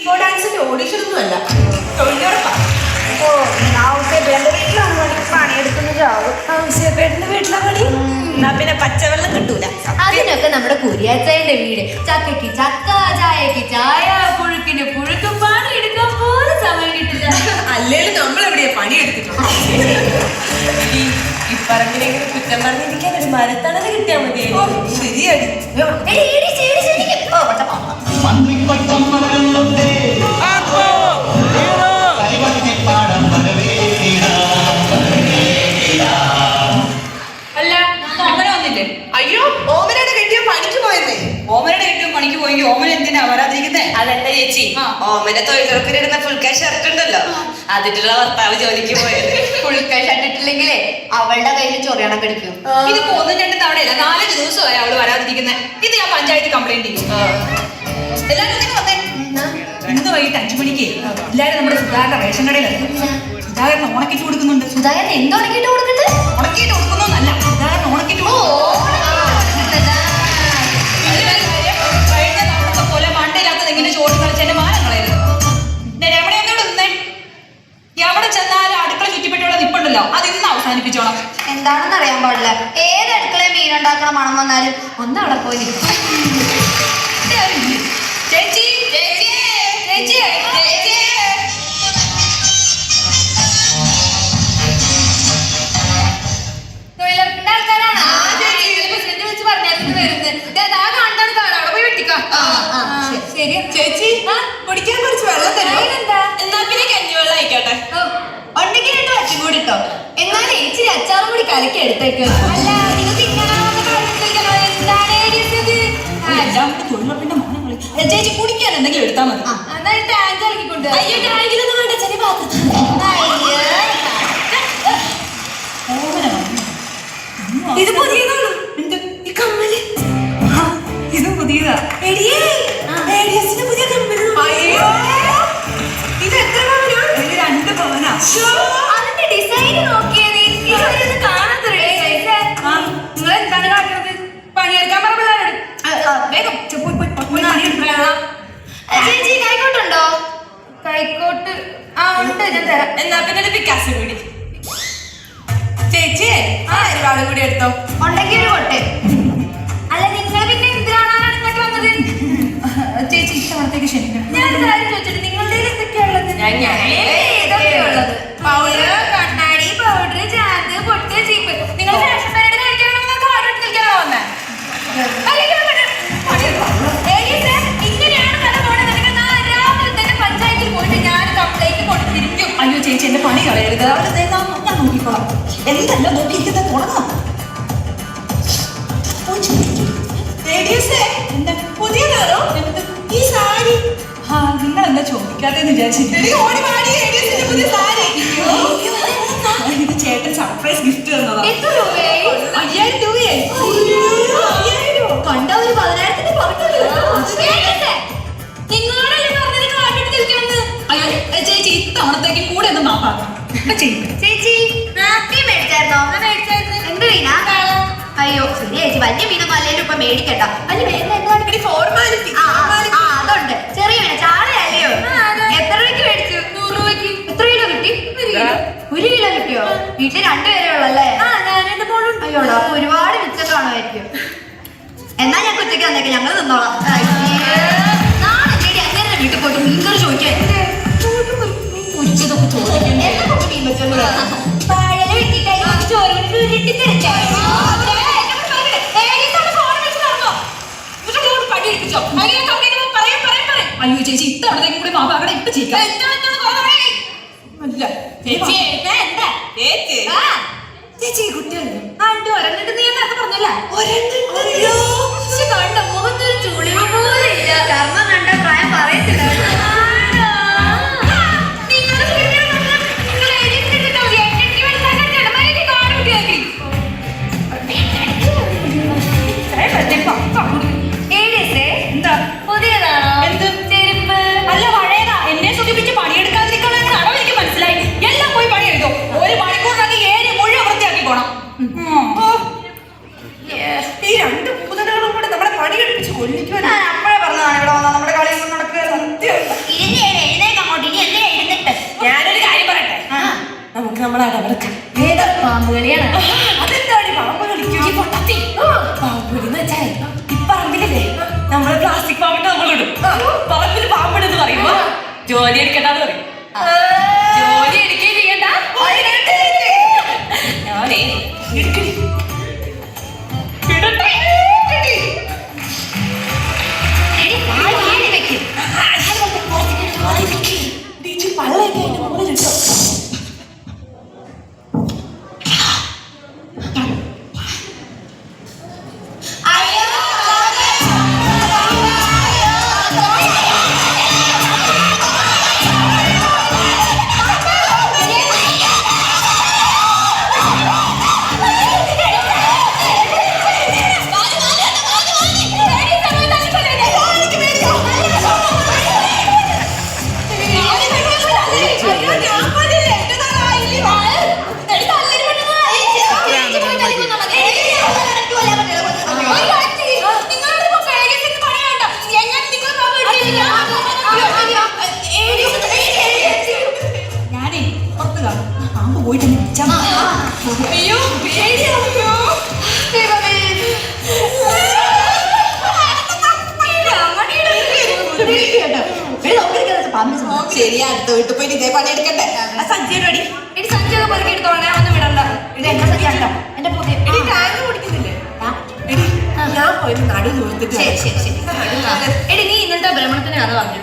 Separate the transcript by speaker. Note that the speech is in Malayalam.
Speaker 1: ഇപ്പോൾ ഡാൻസിന്റെ ഓഡിഷൻ ഒന്നും അല്ല, തൊഴിലുറപ്പാണ്.
Speaker 2: ഓ, ഔസേപ്പേന്റെ വീട്ടിലാണ് പണിയെടുക്കുന്നത്. ഔസേപ്പേട്ടന്റെ വീട്ടിലെ പണി.
Speaker 1: എന്നാ പിന്നെ പച്ചവെള്ളം കിട്ടൂല.
Speaker 2: അതിനൊക്കെ നമ്മുടെ കുരിയാച്ചയുടെ വീട്. ചക്കയ്ക്ക് ചക്ക, ചായക്ക് ചായ, പുഴുക്കിന് പുഴുക്ക്. പണിയെടുക്കാൻ പോലും സമയം കിട്ടില്ല.
Speaker 1: അല്ലേലും നമ്മൾ എവിടെയാ പണിയെടുത്തിട്ടുണ്ട്. ഈ പറമ്പിലെങ്കിലും കുറ്റം പറഞ്ഞിരിക്കാൻ ഒരു മരത്തണല് കിട്ടിയാ മതി. ശരിയടി.
Speaker 3: അല്ല, ഓമന വന്നില്ലേ?
Speaker 1: അയ്യോ, ഓമനയുടെ കെട്ടിയ പണിക്ക് പോയെന്നേ.
Speaker 3: ഓമനയുടെ കെട്ടിയും പണിക്ക് പോയി. ഓമന എന്തിനാ വരാതിരിക്കുന്നേ?
Speaker 1: അതല്ല ചേച്ചി, ഓമന തൊഴിലുറപ്പിനിടുന്ന ഫുൾക്കാ ഷർട്ട് ഉണ്ടല്ലോ, അതിട്ടുള്ള ഭർത്താവ് ജോലിക്ക് പോയത്.
Speaker 2: പുഴുക്കായി ഷട്ടിട്ടില്ലെങ്കിലേ അവളുടെ കയ്യിൽ ചൊറിയണം കടിക്കും.
Speaker 3: ഇതിപ്പോ 1-2 തവണയല്ല, 4 ദിവസമായി അവള് വരാതിരിക്കുന്നത്. ഇത് ഞാൻ പഞ്ചായത്ത് കംപ്ലൈന്റ് ചെയ്യും. എല്ലാവരും ഇങ്ങനെ വന്നേ. ഇന്ന് വൈകിട്ട് 5 മണിക്ക് എല്ലാവരും നമ്മുടെ സുധാകരന്റെ റേഷൻ കടയിലെത്തും. സുധാകരൻ ഓണക്കിറ്റ് കൊടുക്കുന്നുണ്ട്.
Speaker 2: സുധാകരൻ എന്ത് ഉണക്കിട്ട് കൊടുക്കുന്നുണ്ട്?
Speaker 3: ഉണക്കിയിട്ട് കൊടുക്കുന്നല്ല, സുധാകരൻ ഓണക്കിറ്റ് കഴിഞ്ഞ തവണത്തെ പോലെ മണ്ടയില്ലാത്തത് എങ്ങനെ ചോറ് കളിച്ച് എന്റെ മാനം കളയരുത്. രമണയോട് നിന്നേ. എവിടെ ചെന്നാലും അടുക്കള ചുറ്റിപ്പറ്റിയുള്ള നിപ്പുണ്ടല്ലോ, അത് ഇന്ന് അവസാനിപ്പിച്ചോളാം.
Speaker 2: എന്താണെന്ന് അറിയാൻ പാടില്ല. ഏത് അടുക്കളയിൽ മീൻ ഉണ്ടാക്കണ മണം വന്നാലും ഒന്ന് അവിടെ പോയി നിൽക്കും.
Speaker 3: ചേച്ചി ചേച്ചി ചേച്ചി ചേച്ചി
Speaker 2: തൊഴിലുറപ്പിന്റെ ആൾക്കാരാണ്. പ്രസിഡന്റ് വിളിച്ച് പറഞ്ഞായിരുന്നു വരുന്നത്. കാണാൻ കാണാം, അവിടെ പോയി വെട്ടിക്കാം. ശരി
Speaker 1: ചേച്ചി, കുടിക്കാൻ കുറച്ച് വെള്ളം തരുമോ?
Speaker 2: എന്നാ പിന്നെ കഞ്ഞിവെള്ളം ആയിക്കോട്ടെ. ഉണ്ടെങ്കിൽ 2 വച്ചും കൂടി ഇട്ടോ. എന്നാലും ഇച്ചിരി അച്ചാറും കൂടി കലക്കി എടുത്തേക്ക്. അല്ല, നിങ്ങൾ
Speaker 3: തൊഴിലുറപ്പിന്റെ മാനം കളി. ചേച്ചി കുടിക്കാൻ എന്തെങ്കിലും എടുത്താൽ മതി.
Speaker 2: ടാങ്ക് ഇറക്കിക്കൊണ്ട്.
Speaker 3: അയ്യോ, ടാങ്കിലൊന്നും വേണ്ട, ചെറിയ പാത്രം.
Speaker 1: ഇത് പുതിയതാണ്. എന്ത് ഈ കമ്മല്?
Speaker 3: ഇത് പുതിയതാ.
Speaker 1: പുതിയ കമ്മല്. അയ്യോ, ഇത് എത്ര പവനാ?
Speaker 3: ഇത് 2 പവനാ.
Speaker 2: അതിന്റെ ഡിസൈൻ നോക്കിയത് കാണാത്ത.
Speaker 3: നിങ്ങൾ എന്താണ് കാട്ടുന്നത്? പണിയെടുക്കാൻ പറഞ്ഞ വേഗം
Speaker 2: ചേച്ചി കൈക്കോട്ടുണ്ടോ? കൈക്കോട്ട് ഉണ്ട്, ഞാൻ തരാം.
Speaker 1: എന്നാ പിന്നെ ഒരു പിക്കാസ് കൂടി. ചേച്ചി, ഒരുപാട് കൂടി എടുത്തോ.
Speaker 2: ഉണ്ടെങ്കിൽ ഒരു കൊട്ടെ. അല്ല, നിങ്ങൾ പിന്നെ എന്തിനാണ് ഇങ്ങോട്ട് വന്നത്?
Speaker 3: ചേച്ചി ഇഷ്ടത്തേക്ക് ക്ഷണിക്കണം.
Speaker 2: ഞാൻ കാര്യം ചോദിച്ചിട്ട് നിങ്ങളുടെ എന്തൊക്കെയാ ഉള്ളത്?
Speaker 1: ഏതൊക്കെയാ
Speaker 2: ഉള്ളത്? പൗഡർ, കണ്ണാടി, പൗഡർ, ചാന്ത്, പൊട്ട്, ചീപ്പ്. നിങ്ങൾ ഫാഷൻ പരേഡ് കഴിക്കാനാണോ നിങ്ങൾക്ക് ഓർഡർ എടുത്ത് നിൽക്കാനോ വന്നേ? ഇങ്ങനെയാണ് കഥ പോണെന്നുണ്ടെങ്കിൽ രാവിലെ തന്നെ പഞ്ചായത്തിൽ പോയിട്ട് ഞാൻ കംപ്ലൈന്റ് കൊടുത്തിരിക്കും.
Speaker 3: അയ്യോ ചേച്ചി, എന്റെ പണി കളയരുത്. അവിടെ ഞാൻ നോക്കിക്കോളാം. എന്തല്ല നോക്കിയിരിക്കുന്നത്, തുടങ്ങാം.
Speaker 1: എന്താ പുതിയതാണോ ഈ സാരി?
Speaker 3: നിങ്ങൾ എന്താ ചോദിക്കാതെന്ന് വിചാരിച്ചിട്ട്
Speaker 1: പുതിയ സാരി.
Speaker 3: ഇത് ചേട്ടൻ സർപ്രൈസ് ഗിഫ്റ്റ് തന്നതാ.
Speaker 2: എത്ര രൂപയായി?
Speaker 3: 5000 രൂപയായി.
Speaker 2: കണ്ട ഒരു 10,000-ന്റെ നിങ്ങളോടല്ലേ പറഞ്ഞത് കാട്ടിട്ട് നിൽക്കണമെന്ന്?
Speaker 3: അയ്യോ ചേച്ചി, ഇത്തവണത്തേക്ക് കൂടെ ഒന്ന് മാപ്പാക്കാം.
Speaker 2: ചേച്ചി മീൻ മേടിച്ചായിരുന്നോ? എന്ത് മീനാ? അയ്യോ ശരി ചേച്ചി, വലിയ മീനൊന്നും അല്ലെങ്കിലും ഇപ്പൊ മേടിക്കണ്ട. വലിയ മീൻ
Speaker 1: ഫോർമാലിറ്റി.
Speaker 2: അതുണ്ട്. ചെറിയ മീന ചാളയല്ലയോ? എത്ര രൂപയ്ക്ക് മേടിച്ചു? 100 രൂപയ്ക്ക്. എത്ര കിലോ കിട്ടി? 1 കിലോ കിട്ടിയോ? വീട്ടിൽ 2 പേരേ ഉള്ളല്ലേ? അയ്യോടാ, അപ്പൊ ഒരുപാട് മിച്ചം കാണുമായിരിക്കും. എന്നാ ഞാൻ ഉച്ചയ്ക്ക് വന്നേക്ക്, ഞങ്ങൾ നിന്നോളാം. നാളെ ചേടി അങ്ങനെ വീട്ടിൽ പോയിട്ട് മീൻകറി ചോദിക്കാൻ ഉച്ചതൊക്കെ ചോദിക്കും. എന്നെ കൊണ്ട് മീൻ വെച്ചോണ്ട് വാഴ വെട്ടിട്ട് ചോറ് വെട്ടിത്തിരച്ചോ.
Speaker 3: അയ്യോ ചേച്ചി, ഇത്തവണത്തേക്കും കൂടി മാപ്പാക്കണം. ഇപ്പൊ ചെയ്യാം. അല്ല ചേച്ചി,
Speaker 1: ചേച്ചി കുട്ടിയല്ലേ?
Speaker 2: ഒരെണ്ണിട്ട് നീ എന്നൊക്കെ പറഞ്ഞല്ല.
Speaker 1: ഒരെണ്ണം
Speaker 2: കണ്ട മുഖത്തൊരു ചുളിവ് പോലെ ഇല്ല. കർമ്മം കണ്ട പ്രായം പറയത്തില്ല.
Speaker 3: എന്താ
Speaker 2: പുതിയതാണോ?
Speaker 3: എന്ത്
Speaker 2: ചെരുപ്പ്?
Speaker 3: അല്ല, പഴയതാ. എന്നെ സൂചിപ്പിച്ച് പണിയെടുക്കാതിരിക്കാനുള്ള അടവ് എനിക്ക് മനസ്സിലായി. എല്ലാം പോയി പണിയെടുത്തോ. 1 മണിക്കൂറിനകത്ത് ഏരിയ മുഴുവൻ വൃത്തിയാക്കിക്കോണം.
Speaker 1: ഈ 2 പൂതകളും കൂടെ നമ്മളെ പണി കഴിപ്പിച്ച് കൊല്ലിക്കുവാൻ.
Speaker 2: ഞാൻ അപ്പോഴേ പറഞ്ഞതാണ് ഇവിടെ വന്നാൽ നമ്മുടെ കളി നടക്കുക.
Speaker 1: നമ്മളടവെടുക്കാം.
Speaker 2: ഏതാ പാമ്പ് കളിയാണ്?
Speaker 1: അതെന്താണ് പാമ്പ് കളിക്കും? പാമ്പ് കളിന്ന് വെച്ചാൽ ഈ പറമ്പിലല്ലേ നമ്മള് പ്ലാസ്റ്റിക് പാമ്പിട്ട് നമ്മളിടും. പറമ്പിൽ പാമ്പിടെന്ന് പറയുമ്പോ ജോലി എടുക്കണ്ടെന്ന് പറയും. ജോലി എടുക്കുകയും ചെയ്യണ്ട. ഞാനേ എടുക്കടി.
Speaker 3: ഞാനേ പുറത്ത് കാണും. പാമ്പ് പോയിട്ട് എന്നെ വിളിച്ചാ മതി.
Speaker 2: അയ്യോ പേടിയാണല്ലോ.
Speaker 3: ശരിയാ, അടുത്ത വീട്ടിൽ പോയി ഇതേ പണി എടുക്കട്ടെ. സഞ്ചിയുടെ
Speaker 2: എടി സഞ്ചൊക്കെ പൊതുക്കി എടുത്തോളെ, ഒന്നും വിടണ്ട. ഇത് എന്റെ സഞ്ചാട്ടോ, എന്റെ പുതിയ
Speaker 3: ടാങ്ക് കുടിക്കുന്നില്ലേ? എടി ഞാൻ പോയിട്ട് നടു ചോദിച്ചിട്ട്
Speaker 2: ശരി ശരി ശരി. എടി നീ ഇന്നലത്തെ ഭ്രമണത്തിന് കഥ പറഞ്ഞു.